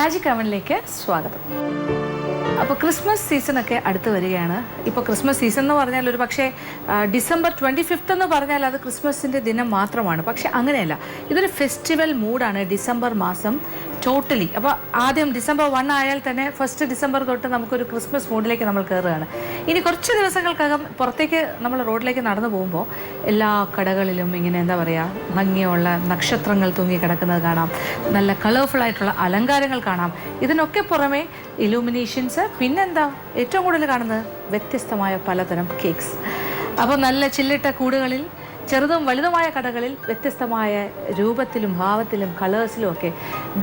Magic അവനിലേക്ക് സ്വാഗതം. അപ്പോൾ ക്രിസ്മസ് സീസണൊക്കെ അടുത്ത് വരികയാണ്. ഇപ്പോൾ ക്രിസ്മസ് സീസൺ എന്ന് പറഞ്ഞാൽ ഒരു പക്ഷേ ഡിസംബർ 25 എന്ന് പറഞ്ഞാൽ അത് ക്രിസ്മസിൻ്റെ ദിനം മാത്രമാണ്. പക്ഷെ അങ്ങനെയല്ല, ഇതൊരു ഫെസ്റ്റിവൽ മൂഡാണ് ഡിസംബർ മാസം ടോട്ടലി. അപ്പോൾ ആദ്യം ഡിസംബർ 1 ആയാൽ തന്നെ ഫസ്റ്റ് ഡിസംബർ തൊട്ട് നമുക്കൊരു ക്രിസ്മസ് മൂഡിലേക്ക് നമ്മൾ കയറുകയാണ്. ഇനി കുറച്ച് ദിവസങ്ങൾക്കകം പുറത്തേക്ക് നമ്മൾ റോഡിലേക്ക് നടന്നു പോകുമ്പോൾ എല്ലാ കടകളിലും ഇങ്ങനെ എന്താ പറയുക, ഭംഗിയുള്ള നക്ഷത്രങ്ങൾ തൂങ്ങി കിടക്കുന്നത് കാണാം, നല്ല കളർഫുള്ളായിട്ടുള്ള അലങ്കാരങ്ങൾ കാണാം. ഇതിനൊക്കെ പുറമെ ഇലൂമിനേഷൻസ്, പിന്നെന്താ ഏറ്റവും കൂടുതൽ കാണുന്നത് വ്യത്യസ്തമായ പലതരം കേക്ക്സ്. അപ്പോൾ നല്ല ചില്ലിട്ട കൂടുകളിൽ ചെറുതും വലുതുമായ കടകളിൽ വ്യത്യസ്തമായ രൂപത്തിലും ഭാവത്തിലും കളേഴ്സിലും ഒക്കെ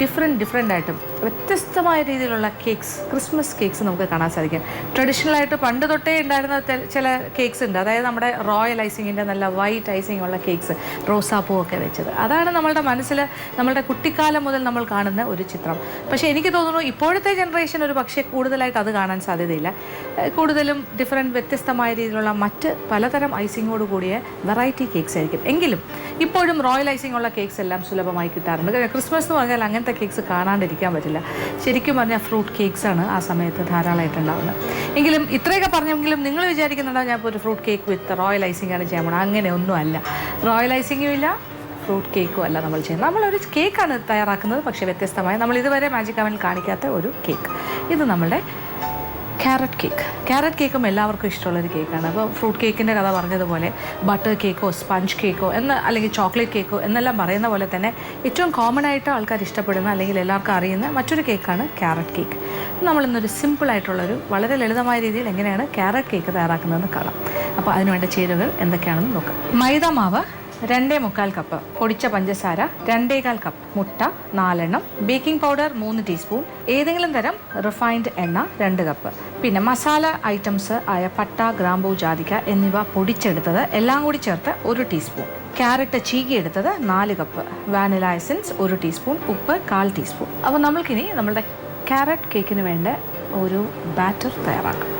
ഡിഫറെൻ്റ് ആയിട്ടും വ്യത്യസ്തമായ രീതിയിലുള്ള കേക്ക്സ്, ക്രിസ്മസ് കേക്ക്സ് നമുക്ക് കാണാൻ സാധിക്കും. ട്രഡീഷണലായിട്ട് പണ്ട് തൊട്ടേ ഉണ്ടായിരുന്ന ചില കേക്ക്സ് ഉണ്ട്. അതായത് നമ്മുടെ റോയൽ ഐസിങ്ങിൻ്റെ നല്ല വൈറ്റ് ഐസിങ് ഉള്ള കേക്ക്സ്, റോസാപ്പൂ ഒക്കെ വെച്ചത്. അതാണ് നമ്മളുടെ മനസ്സിൽ നമ്മളുടെ കുട്ടിക്കാലം മുതൽ നമ്മൾ കാണുന്ന ഒരു ചിത്രം. പക്ഷേ എനിക്ക് തോന്നുന്നു ഇപ്പോഴത്തെ ജനറേഷൻ ഒരു പക്ഷേ കൂടുതലായിട്ട് അത് കാണാൻ സാധ്യതയില്ല. കൂടുതലും വ്യത്യസ്തമായ രീതിയിലുള്ള മറ്റ് പലതരം ഐസിങ്ങോട് കൂടിയ വെറൈറ്റി കേക്ക്സ് ആയിരിക്കും. എങ്കിലും ഇപ്പോഴും റോയൽ ഐസിംഗ് ഉള്ള കേക്ക്സ് എല്ലാം സുലഭമായി കിട്ടാറുണ്ട്. ക്രിസ്മസ് എന്ന് പറഞ്ഞാൽ അങ്ങനത്തെ കേക്ക്സ് കാണാണ്ടിരിക്കാൻ പറ്റില്ല. ശരിക്കും പറഞ്ഞാൽ ഫ്രൂട്ട് കേക്ക്സാണ് ആ സമയത്ത് ധാരാളമായിട്ടുണ്ടാവുന്നത്. എങ്കിലും ഇത്രയൊക്കെ പറഞ്ഞെങ്കിലും നിങ്ങൾ വിചാരിക്കുന്നുണ്ടോ ഞാൻ ഇപ്പോൾ ഒരു ഫ്രൂട്ട് കേക്ക് വിത്ത് റോയൽ ഐസിംഗ് ആണ് ചെയ്യാൻ പോകണം? അങ്ങനെ ഒന്നുമല്ല. റോയൽ ഐസിങ്ങും ഇല്ല, ഫ്രൂട്ട് കേക്കും അല്ല നമ്മൾ ചെയ്യുന്നത്. നമ്മളൊരു കേക്കാണ് തയ്യാറാക്കുന്നത്, പക്ഷേ വ്യത്യസ്തമായ, നമ്മൾ ഇതുവരെ മാജിക് അവനിൽ കാണിക്കാത്ത ഒരു കേക്ക്. ഇത് നമ്മളുടെ ക്യാരറ്റ് കേക്കും എല്ലാവർക്കും ഇഷ്ടമുള്ളൊരു കേക്കാണ്. അപ്പോൾ ഫ്രൂട്ട് കേക്കിൻ്റെ കഥ പറഞ്ഞതുപോലെ ബട്ടർ കേക്കോ സ്പഞ്ച് കേക്കോ അല്ലെങ്കിൽ ചോക്ലേറ്റ് കേക്കോ എന്നെല്ലാം പറയുന്ന പോലെ തന്നെ ഏറ്റവും കോമൺ ആയിട്ട് ആൾക്കാർ ഇഷ്ടപ്പെടുന്ന അല്ലെങ്കിൽ എല്ലാവർക്കും അറിയുന്ന മറ്റൊരു കേക്കാണ് ക്യാരറ്റ് കേക്ക്. നമ്മളിന്നൊരു സിമ്പിളായിട്ടുള്ളൊരു വളരെ ലളിതമായ രീതിയിൽ എങ്ങനെയാണ് ക്യാരറ്റ് കേക്ക് തയ്യാറാക്കുന്നതെന്ന് കാണാം. അപ്പോൾ അതിനുവേണ്ട ചേരുവകൾ എന്തൊക്കെയാണെന്ന് നോക്കാം. മൈദ മാവ് 2.25 കപ്പ്, പൊടിച്ച പഞ്ചസാര 2.25 കപ്പ്, മുട്ട 4 എണ്ണം, ബേക്കിംഗ് പൗഡർ 3 ടീസ്പൂൺ, ഏതെങ്കിലും തരം റിഫൈൻഡ് എണ്ണ 2 കപ്പ്, പിന്നെ മസാല ഐറ്റംസ് ആയ പട്ട, ഗ്രാമ്പൂ, ജാതിക്ക എന്നിവ പൊടിച്ചെടുത്തത് എല്ലാം കൂടി ചേർത്ത് 1 ടീസ്പൂൺ, ക്യാരറ്റ് ചീകിയെടുത്തത് 4 കപ്പ്, വാനില എസൻസ് 1 ടീസ്പൂൺ, ഉപ്പ് 1/4 ടീസ്പൂൺ. അപ്പോൾ നമ്മൾക്കിനി നമ്മളുടെ ക്യാരറ്റ് കേക്കിന് വേണ്ട ഒരു ബാറ്റർ തയ്യാറാക്കാം.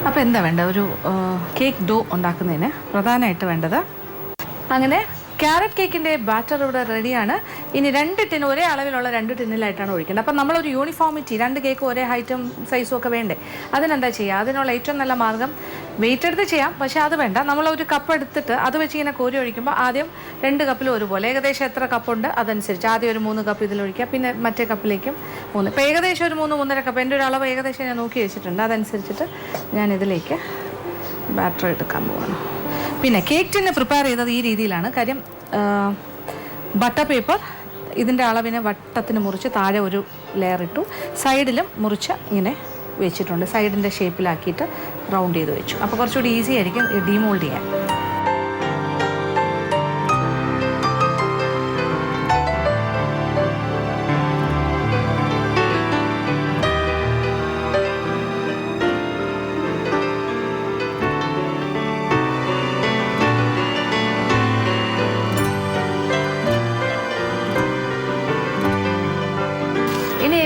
അപ്പോൾ എന്താ വേണ്ട, ഒരു കേക്ക് ഡോ ഉണ്ടാക്കുന്നതിന് പ്രധാനമായിട്ട് വേണ്ടത്, അങ്ങനെ ക്യാരറ്റ് കേക്കിൻ്റെ ബാറ്റർ ഇവിടെ റെഡിയാണ്. ഇനി 2 ടിൻ, ഒരേ അളവിലുള്ള 2 ടിന്നിലായിട്ടാണ് ഒഴിക്കേണ്ടത്. അപ്പം നമ്മളൊരു യൂണിഫോമിറ്റി, 2 കേക്ക് ഒരേ ഹൈറ്റും സൈസും ഒക്കെ വേണ്ടേ? അതിനെന്താ ചെയ്യുക? അതിനുള്ള ഏറ്റവും നല്ല മാർഗ്ഗം വെയിറ്റ് എടുത്ത് ചെയ്യാം. പക്ഷേ അത് വേണ്ട, നമ്മളൊരു കപ്പ് എടുത്തിട്ട് അത് വെച്ച് ഇങ്ങനെ കോരി ഒഴിക്കുമ്പോൾ ആദ്യം 2 കപ്പിലും ഒരുപോലെ ഏകദേശം എത്ര കപ്പുണ്ട് അതനുസരിച്ച് ആദ്യം ഒരു 3 കപ്പ് ഇതിലൊഴിക്കുക, പിന്നെ മറ്റേ കപ്പിലേക്കും 3. ഇപ്പോൾ ഏകദേശം ഒരു 3-3.5 കപ്പ്, എൻ്റെ ഒരു അളവ് ഏകദേശം ഞാൻ നോക്കി വെച്ചിട്ടുണ്ട്. അതനുസരിച്ചിട്ട് ഞാൻ ഇതിലേക്ക് ബാറ്റർ എടുക്കാൻ പോവാണ്. പിന്നെ കേക്ക് ടിന്ന് പ്രിപ്പയർ ചെയ്തത് ഈ രീതിയിലാണ്. കാര്യം ബട്ടർ പേപ്പർ ഇതിൻ്റെ അളവിന് വട്ടത്തിന് മുറിച്ച് താഴെ ഒരു ലെയർ ഇട്ടു, സൈഡിലും മുറിച്ച് ഇങ്ങനെ വെച്ചിട്ടുണ്ട്. സൈഡിൻ്റെ ഷേപ്പിലാക്കിയിട്ട് റൗണ്ട് ചെയ്ത് വെച്ചു. അപ്പോൾ കുറച്ചുകൂടി ഈസി ആയിരിക്കും ഡീമോൾഡ് ചെയ്യാൻ.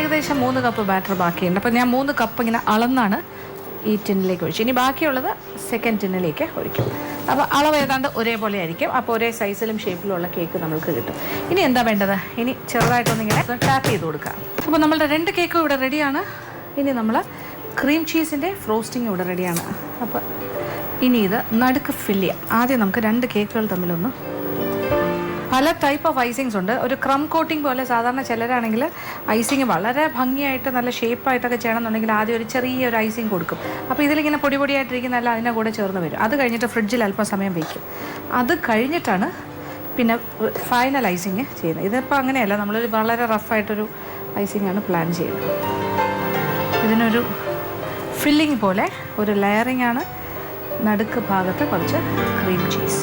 ഏകദേശം 3 കപ്പ് ബാറ്റർ ബാക്കിയുണ്ട്. അപ്പോൾ ഞാൻ 3 കപ്പ് ഇങ്ങനെ അളന്നാണ് ഈ ടിന്നിലേക്ക് ഒഴിച്ചു. ഇനി ബാക്കിയുള്ളത് സെക്കൻഡ് ടിന്നിലേക്ക് ഒഴിക്കും. അപ്പോൾ അളവ് ഏതാണ്ട് ഒരേപോലെ ആയിരിക്കും. അപ്പോൾ ഒരേ സൈസിലും ഷേപ്പിലുള്ള കേക്ക് നമുക്ക് കിട്ടും. ഇനി എന്താ വേണ്ടത്? ഇനി ചെറുതായിട്ടൊന്നിങ്ങനെ ടാപ്പ് ചെയ്ത് കൊടുക്കുക. അപ്പോൾ നമ്മളുടെ 2 കേക്കും ഇവിടെ റെഡിയാണ്. ഇനി നമ്മൾ ക്രീം ചീസിൻ്റെ ഫ്രോസ്റ്റിംഗ് ഇവിടെ റെഡിയാണ്. അപ്പോൾ ഇനി ഇത് നടുക്ക് ഫില്ല് ചെയ്യാം. ആദ്യം നമുക്ക് 2 കേക്കുകൾ തമ്മിലൊന്ന്, പല ടൈപ്പ് ഓഫ് ഐസിങ്സ് ഉണ്ട്. ഒരു ക്രം കോട്ടിംഗ് പോലെ സാധാരണ ചിലരാണെങ്കിൽ ഐസിങ് വളരെ ഭംഗിയായിട്ട് നല്ല ഷേപ്പായിട്ടൊക്കെ ചെയ്യണമെന്നുണ്ടെങ്കിൽ ആദ്യം ഒരു ചെറിയൊരു ഐസിങ് കൊടുക്കും. അപ്പോൾ ഇതിലിങ്ങനെ പൊടിയായിട്ടിരിക്കുന്നതല്ല അതിൻ്റെ കൂടെ ചേർന്ന് വരും. അത് കഴിഞ്ഞിട്ട് ഫ്രിഡ്ജിൽ അല്പം സമയം വയ്ക്കും. അത് കഴിഞ്ഞിട്ടാണ് പിന്നെ ഫൈനൽ ഐസിങ് ചെയ്യുന്നത്. ഇതിപ്പോൾ അങ്ങനെയല്ല, നമ്മളൊരു വളരെ റഫായിട്ടൊരു ഐസിങ്ങാണ് പ്ലാൻ ചെയ്യുന്നത്. ഇതിനൊരു ഫില്ലിങ് പോലെ ഒരു ലെയറിങ് ആണ്. നടുക്ക് ഭാഗത്ത് കുറച്ച് ക്രീം ചീസ്.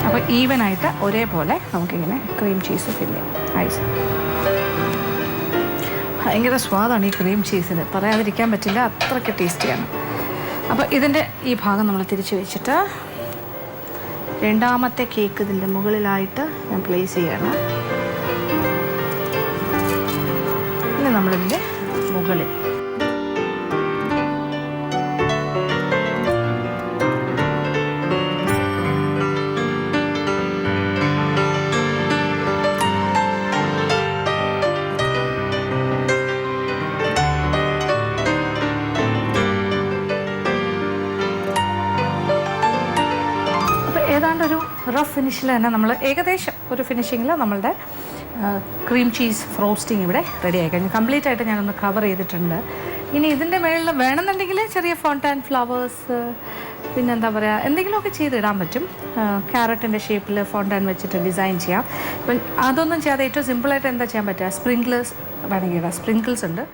അപ്പോൾ ഈവനായിട്ട് ഒരേപോലെ നമുക്കിങ്ങനെ ക്രീം ചീസ് ഫില്ല് ചെയ്യാം. ഐസ് ഭയങ്കര സ്വാദാണ് ഈ ക്രീം ചീസിന്, പറയാതിരിക്കാൻ പറ്റില്ല, അത്രയ്ക്ക് ടേസ്റ്റിയാണ്. അപ്പോൾ ഇതിൻ്റെ ഈ ഭാഗം നമ്മൾ തിരിച്ച് വെച്ചിട്ട് രണ്ടാമത്തെ കേക്ക് ഇതിൻ്റെ മുകളിലായിട്ട് ഞാൻ പ്ലേസ് ചെയ്യണം. ഇനി നമ്മളിതിൻ്റെ മുകളിൽ റഫ് ഫിനിഷിൽ തന്നെ നമ്മൾ ഏകദേശം ഒരു ഫിനിഷിങ്ങിൽ നമ്മളുടെ ക്രീം ചീസ് ഫ്രോസ്റ്റിംഗ് ഇവിടെ റെഡി ആയി കഴിഞ്ഞു. കംപ്ലീറ്റ് ആയിട്ട് ഞാനൊന്ന് കവർ ചെയ്തിട്ടുണ്ട്. ഇനി ഇതിൻ്റെ മേളിൽ വേണമെന്നുണ്ടെങ്കിൽ ചെറിയ ഫോണ്ടൻ ഫ്ലവേഴ്സ് പിന്നെന്താ പറയുക എന്തെങ്കിലുമൊക്കെ ചെയ്തിടാൻ പറ്റും. ക്യാരറ്റിൻ്റെ ഷേപ്പിൽ ഫോണ്ടൻ വെച്ചിട്ട് ഡിസൈൻ ചെയ്യാം. ഇപ്പം അതൊന്നും ചെയ്യാതെ ഏറ്റവും സിമ്പിളായിട്ട് എന്താ ചെയ്യാൻ പറ്റുക, സ്പ്രിങ്കിൾസ് വേണമെങ്കിൽ ഇടാം. സ്പ്രിങ്കിൾസ് ഉണ്ട്.